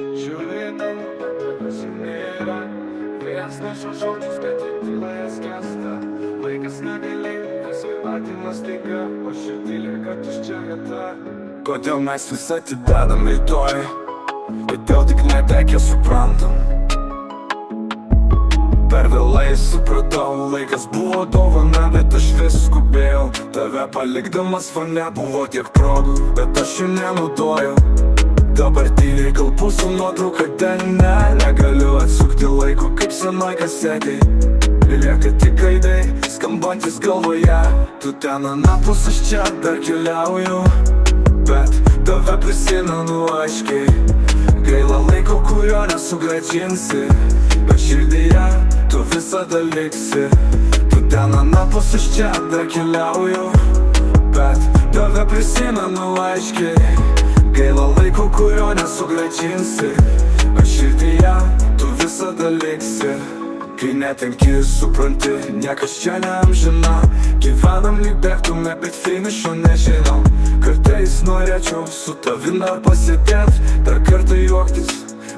Žiūrėdam, kas nėra, vėjas neša žodžius, bet į tylą jas skęsta. Laikas negali, visai matymas taiga, o širdį lieka tuščia vieta. Kodėl mes vis atidedam rytoj, kodėl tik netekę suprantam. Per vėlai supratau, laikas buvo dovana, bet aš vis skubėjau. Tave palikdamas fone buvo tiek progų, bet aš jų nenaudojau. Dabar tyliai kalbu su nuotrauka delne, negaliu atsukti laiko kaip senoj kasetėj. Lieka tik aidai, skambantis galvoje. Tu ten anapus, aš čia dar keliauju, bet tave prisimenu aiškiai. Gaila laiko, kurio nesugrąžinsi, bet širdyje tu visada liksi. Tu ten anapus, aš čia dar keliauju, bet tave prisimenu aiškiai. Gaila laiko, kurio nesugrąžinsi, bet širdyje tu visada liksi. Kai netenki, supranti, niekas čia neamžina. Gyvenam lyg bėgtume, bet finišo nežinom. Kartais norėčiau su tavim dar pasėdėt, dar kartą juoktis,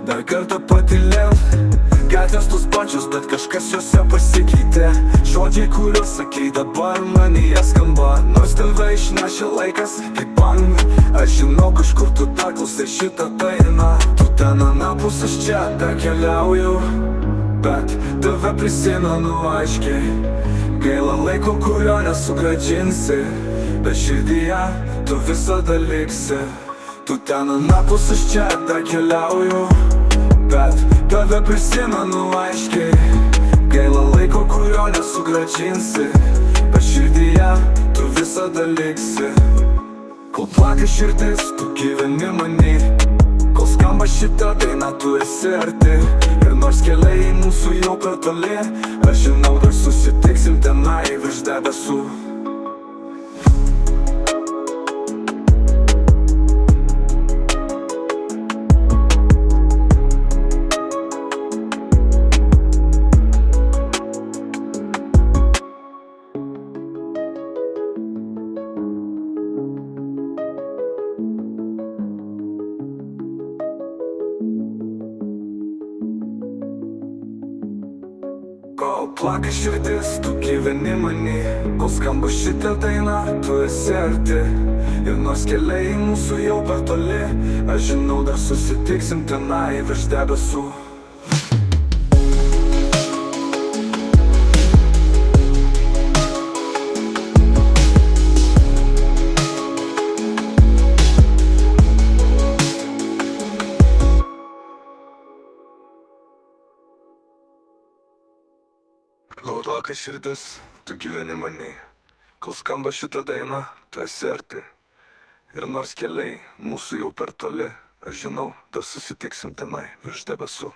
dar kartą patylėt. Gatvės tos pačios, bet kažkas jose pasikeitė. Žodžiai, kuriuos sakei, dabar manyje skamba. Nors tave išnešė laikas kaip banga. Aš žinau, kažkur tu dar klausai šitą dainą. Tu ten anapus, aš čia dar keliauju, bet tave prisimenu aiškiai. Gaila laiko, kurio nesugrąžinsi, bet širdyje tu visada liksi. Tu ten anapus, aš čia dar keliauju, bet tave prisimenu aiškiai. Gaila laiko, kurio nesugrąžinsi, bet širdyje tu visada liksi. Kol plaka širdis, tu gyveni many. Kol skamba šita daina, tu esi arti. Ir nors keliai mūsų jau per toli, aš žinau, dar susitiksim tenai virš debesų. Kol plaka širdis, tu gyveni many. Kol skamba šitą dainą, tu esi arti. Ir nors keliai mūsų jau per toli, aš žinau, dar susitiksim tenai virš debesų. Kol plaka širdis, tu gyveni many. Kol skamba šitą dainą, tu esi arti. Ir nors keliai mūsų jau per toli, aš žinau, dar susitiksim tenai virš debesų.